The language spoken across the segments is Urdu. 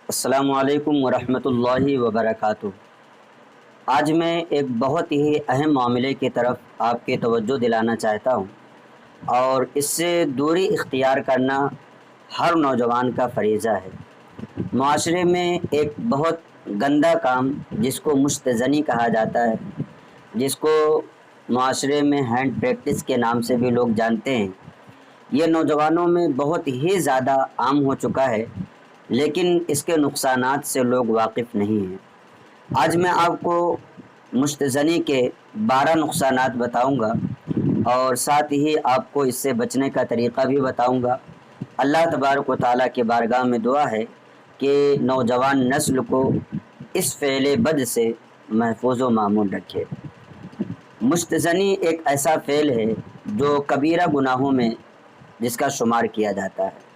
السلام علیکم ورحمۃ اللہ وبرکاتہ۔ آج میں ایک بہت ہی اہم معاملے کی طرف آپ کی توجہ دلانا چاہتا ہوں، اور اس سے دوری اختیار کرنا ہر نوجوان کا فریضہ ہے۔ معاشرے میں ایک بہت گندا کام جس کو مشت زنی کہا جاتا ہے، جس کو معاشرے میں ہینڈ پریکٹس کے نام سے بھی لوگ جانتے ہیں، یہ نوجوانوں میں بہت ہی زیادہ عام ہو چکا ہے، لیکن اس کے نقصانات سے لوگ واقف نہیں ہیں۔ آج میں آپ کو مشت زنی کے 12 نقصانات بتاؤں گا، اور ساتھ ہی آپ کو اس سے بچنے کا طریقہ بھی بتاؤں گا۔ اللہ تبارک و تعالیٰ کی بارگاہ میں دعا ہے کہ نوجوان نسل کو اس فعل بد سے محفوظ و مامون رکھے۔ مشت زنی ایک ایسا فعل ہے جو کبیرہ گناہوں میں جس کا شمار کیا جاتا ہے۔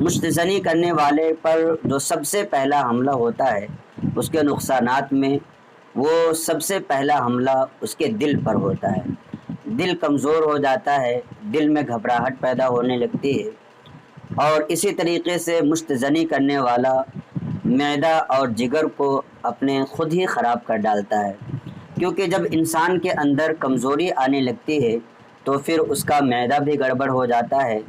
مشت زنی کرنے والے پر جو سب سے پہلا حملہ ہوتا ہے، اس کے نقصانات میں وہ سب سے پہلا حملہ اس کے دل پر ہوتا ہے۔ دل کمزور ہو جاتا ہے، دل میں گھبراہٹ پیدا ہونے لگتی ہے، اور اسی طریقے سے مشت زنی کرنے والا معدہ اور جگر کو اپنے خود ہی خراب کر ڈالتا ہے، کیونکہ جب انسان کے اندر کمزوری آنے لگتی ہے تو پھر اس کا معدہ بھی گڑبڑ ہو جاتا ہے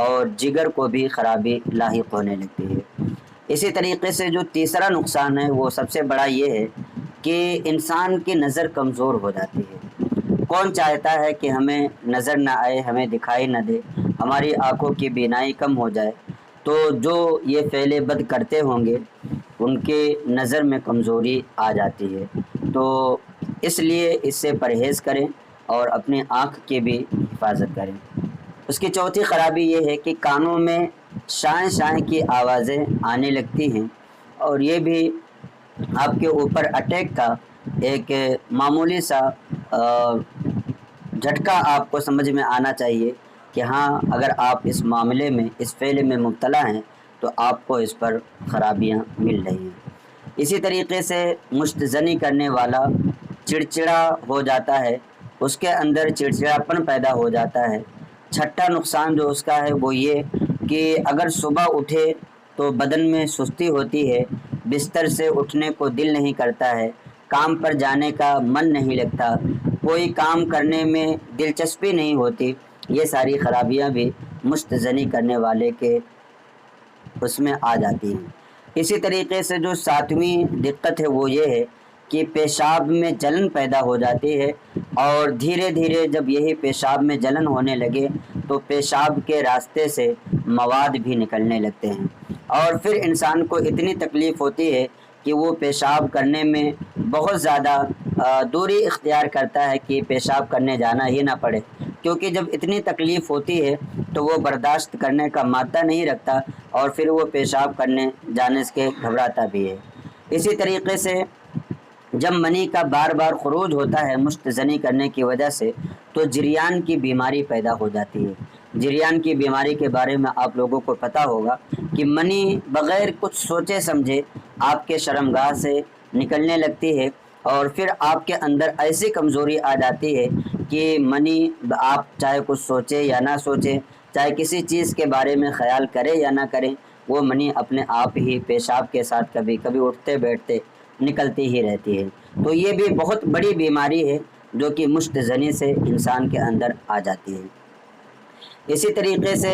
اور جگر کو بھی خرابی لاحق ہونے لگتی ہے۔ اسی طریقے سے جو تیسرا نقصان ہے وہ سب سے بڑا یہ ہے کہ انسان کی نظر کمزور ہو جاتی ہے۔ کون چاہتا ہے کہ ہمیں نظر نہ آئے، ہمیں دکھائی نہ دے، ہماری آنکھوں کی بینائی کم ہو جائے؟ تو جو یہ فعل بد کرتے ہوں گے ان کے نظر میں کمزوری آ جاتی ہے، تو اس لیے اس سے پرہیز کریں اور اپنی آنکھ کی بھی حفاظت کریں۔ اس کی چوتھی خرابی یہ ہے کہ کانوں میں شائیں شائیں کی آوازیں آنے لگتی ہیں، اور یہ بھی آپ کے اوپر اٹیک کا ایک معمولی سا جھٹکا آپ کو سمجھ میں آنا چاہیے کہ ہاں، اگر آپ اس معاملے میں، اس فعل میں مبتلا ہیں تو آپ کو اس پر خرابیاں مل رہی ہیں۔ اسی طریقے سے مشت زنی کرنے والا چڑچڑا ہو جاتا ہے، اس کے اندر چڑچڑاپن پیدا ہو جاتا ہے۔ چھٹا نقصان جو اس کا ہے وہ یہ کہ اگر صبح اٹھے تو بدن میں سستی ہوتی ہے، بستر سے اٹھنے کو دل نہیں کرتا ہے، کام پر جانے کا من نہیں لگتا، کوئی کام کرنے میں دلچسپی نہیں ہوتی۔ یہ ساری خرابیاں بھی مشت زنی کرنے والے کے اس میں آ جاتی ہیں۔ اسی طریقے سے جو ساتویں دقت ہے وہ یہ ہے کہ پیشاب میں جلن پیدا ہو جاتی ہے، اور دھیرے دھیرے جب یہی پیشاب میں جلن ہونے لگے تو پیشاب کے راستے سے مواد بھی نکلنے لگتے ہیں، اور پھر انسان کو اتنی تکلیف ہوتی ہے کہ وہ پیشاب کرنے میں بہت زیادہ دوری اختیار کرتا ہے کہ پیشاب کرنے جانا ہی نہ پڑے، کیونکہ جب اتنی تکلیف ہوتی ہے تو وہ برداشت کرنے کا مادہ نہیں رکھتا، اور پھر وہ پیشاب کرنے جانے سے گھبراتا بھی ہے۔ اسی طریقے سے جب منی کا بار بار خروج ہوتا ہے مشت زنی کرنے کی وجہ سے تو جریان کی بیماری پیدا ہو جاتی ہے۔ جریان کی بیماری کے بارے میں آپ لوگوں کو پتہ ہوگا کہ منی بغیر کچھ سوچے سمجھے آپ کے شرمگاہ سے نکلنے لگتی ہے، اور پھر آپ کے اندر ایسی کمزوری آ جاتی ہے کہ منی آپ چاہے کچھ سوچے یا نہ سوچے، چاہے کسی چیز کے بارے میں خیال کرے یا نہ کرے، وہ منی اپنے آپ ہی پیشاب کے ساتھ کبھی کبھی اٹھتے بیٹھتے نکلتی ہی رہتی ہے۔ تو یہ بھی بہت بڑی بیماری ہے جو کہ مشت زنی سے انسان کے اندر آ جاتی ہے۔ اسی طریقے سے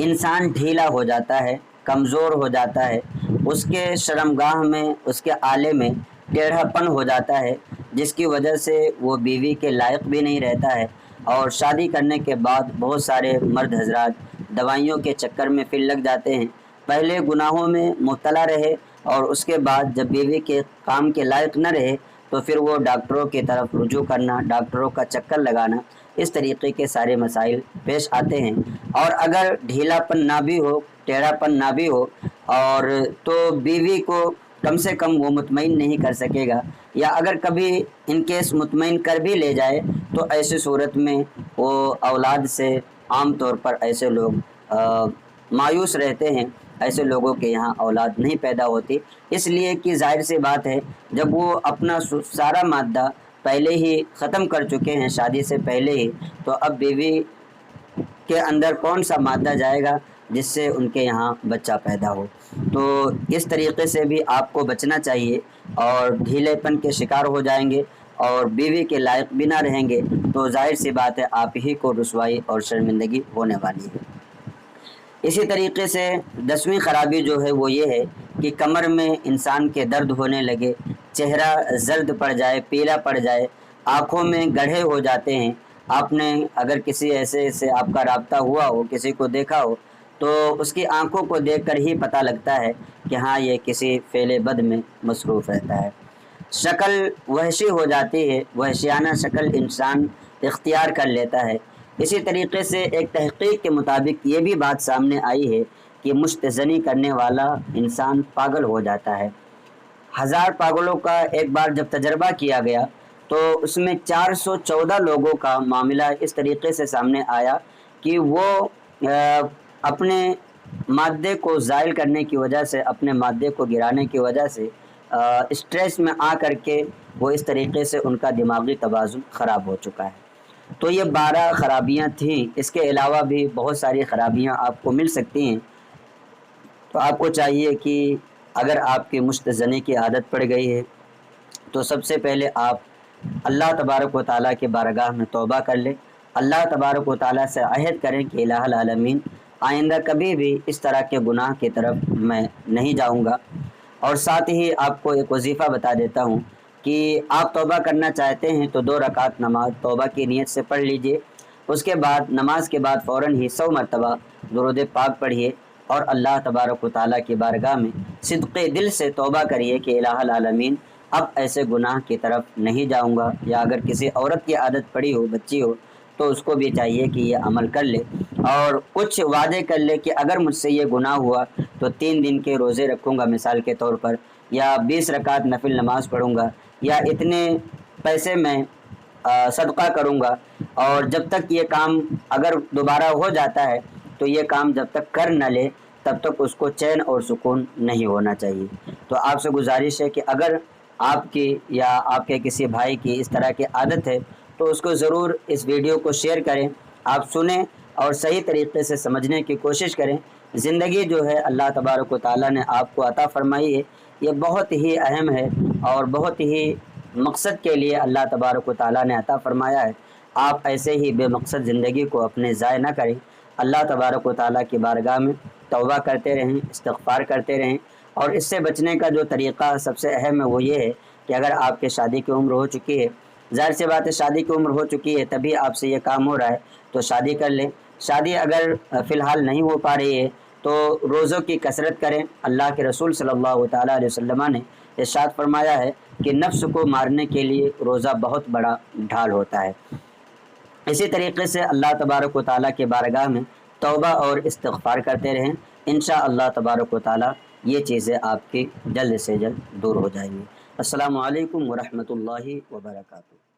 انسان ڈھیلا ہو جاتا ہے، کمزور ہو جاتا ہے، اس کے شرمگاہ میں، اس کے آلے میں ٹیڑھا پن ہو جاتا ہے، جس کی وجہ سے وہ بیوی کے لائق بھی نہیں رہتا ہے، اور شادی کرنے کے بعد بہت سارے مرد حضرات دوائیوں کے چکر میں پھر لگ جاتے ہیں، پہلے گناہوں میں مبتلا رہے اور اس کے بعد جب بیوی کے کام کے لائق نہ رہے تو پھر وہ ڈاکٹروں کی طرف رجوع کرنا، ڈاکٹروں کا چکر لگانا، اس طریقے کے سارے مسائل پیش آتے ہیں۔ اور اگر ڈھیلا پن نہ بھی ہو، ٹیڑھا پن نہ بھی ہو، اور تو بیوی کو کم سے کم وہ مطمئن نہیں کر سکے گا، یا اگر کبھی ان کیس مطمئن کر بھی لے جائے تو ایسی صورت میں وہ اولاد سے عام طور پر ایسے لوگ مایوس رہتے ہیں، ایسے لوگوں کے یہاں اولاد نہیں پیدا ہوتی، اس لیے کہ ظاہر سی بات ہے جب وہ اپنا سارا مادہ پہلے ہی ختم کر چکے ہیں شادی سے پہلے ہی، تو اب بیوی کے اندر کون سا مادہ جائے گا؟ جس سے ان کے یہاں بچہ پیدا ہو۔ تو اس طریقے سے بھی آپ کو بچنا چاہیے، اور ڈھیلے پن کے شکار ہو جائیں گے اور بیوی کے لائق بھی نہ رہیں گے تو ظاہر سی بات ہے آپ ہی کو رسوائی اور شرمندگی ہونے والی ہے۔ اسی طریقے سے 10ویں خرابی جو ہے وہ یہ ہے کہ کمر میں انسان کے درد ہونے لگے، چہرہ زرد پڑ جائے، پیلا پڑ جائے، آنکھوں میں گڑھے ہو جاتے ہیں۔ آپ نے اگر کسی ایسے سے آپ کا رابطہ ہوا ہو، کسی کو دیکھا ہو، تو اس کی آنکھوں کو دیکھ کر ہی پتہ لگتا ہے کہ ہاں یہ کسی فعل بد میں مصروف رہتا ہے۔ شکل وحشی ہو جاتی ہے، وحشیانہ شکل انسان اختیار کر لیتا ہے۔ اسی طریقے سے ایک تحقیق کے مطابق یہ بھی بات سامنے آئی ہے کہ مشت زنی کرنے والا انسان پاگل ہو جاتا ہے۔ 1000 پاگلوں کا ایک بار جب تجربہ کیا گیا تو اس میں 414 لوگوں کا معاملہ اس طریقے سے سامنے آیا کہ وہ اپنے مادے کو زائل کرنے کی وجہ سے، اپنے مادے کو گرانے کی وجہ سے اسٹریس میں آ کر کے وہ اس طریقے سے ان کا دماغی توازن خراب ہو چکا ہے۔ تو یہ 12 خرابیاں تھیں، اس کے علاوہ بھی بہت ساری خرابیاں آپ کو مل سکتی ہیں۔ تو آپ کو چاہیے کہ اگر آپ کی مشت زنی کی عادت پڑ گئی ہے تو سب سے پہلے آپ اللہ تبارک و تعالیٰ کے بارگاہ میں توبہ کر لیں، اللہ تبارک و تعالیٰ سے عہد کریں کہ الہ العالمین آئندہ کبھی بھی اس طرح کے گناہ کی طرف میں نہیں جاؤں گا۔ اور ساتھ ہی آپ کو ایک وظیفہ بتا دیتا ہوں کہ آپ توبہ کرنا چاہتے ہیں تو 2 رکعت نماز توبہ کی نیت سے پڑھ لیجئے، اس کے بعد نماز کے بعد فوراً ہی 100 مرتبہ درود پاک پڑھیے اور اللہ تبارک و تعالیٰ کی بارگاہ میں صدق دل سے توبہ کریے کہ الہ العالمین اب ایسے گناہ کی طرف نہیں جاؤں گا۔ یا اگر کسی عورت کی عادت پڑی ہو، بچی ہو، تو اس کو بھی چاہیے کہ یہ عمل کر لے اور کچھ وعدے کر لے کہ اگر مجھ سے یہ گناہ ہوا تو 3 دن کے روزے رکھوں گا مثال کے طور پر، یا 20 رکعت نفل نماز پڑھوں گا، یا اتنے پیسے میں صدقہ کروں گا۔ اور جب تک یہ کام اگر دوبارہ ہو جاتا ہے تو یہ کام جب تک کر نہ لے تب تک اس کو چین اور سکون نہیں ہونا چاہیے۔ تو آپ سے گزارش ہے کہ اگر آپ کی یا آپ کے کسی بھائی کی اس طرح کی عادت ہے تو اس کو ضرور اس ویڈیو کو شیئر کریں، آپ سنیں اور صحیح طریقے سے سمجھنے کی کوشش کریں۔ زندگی جو ہے اللہ تبارک و تعالیٰ نے آپ کو عطا فرمائی ہے، یہ بہت ہی اہم ہے اور بہت ہی مقصد کے لیے اللہ تبارک و تعالیٰ نے عطا فرمایا ہے۔ آپ ایسے ہی بے مقصد زندگی کو اپنے ضائع نہ کریں، اللہ تبارک و تعالیٰ کی بارگاہ میں توبہ کرتے رہیں، استغفار کرتے رہیں۔ اور اس سے بچنے کا جو طریقہ سب سے اہم ہے وہ یہ ہے کہ اگر آپ کے شادی کی عمر ہو چکی ہے، ظاہر سی بات ہے شادی کی عمر ہو چکی ہے تبھی آپ سے یہ کام ہو رہا ہے تو شادی کر لیں۔ شادی اگر فی الحال نہیں ہو پا رہی ہے تو روزوں کی کثرت کریں۔ اللہ کے رسول صلی اللہ تعالیٰ علیہ وسلم نے ارشاد فرمایا ہے کہ نفس کو مارنے کے لیے روزہ بہت بڑا ڈھال ہوتا ہے۔ اسی طریقے سے اللہ تبارک و تعالیٰ کے بارگاہ میں توبہ اور استغفار کرتے رہیں، انشاءاللہ تبارک و تعالیٰ یہ چیزیں آپ کی جلد سے جلد دور ہو جائیں گی۔ السلام علیکم ورحمۃ اللہ وبرکاتہ۔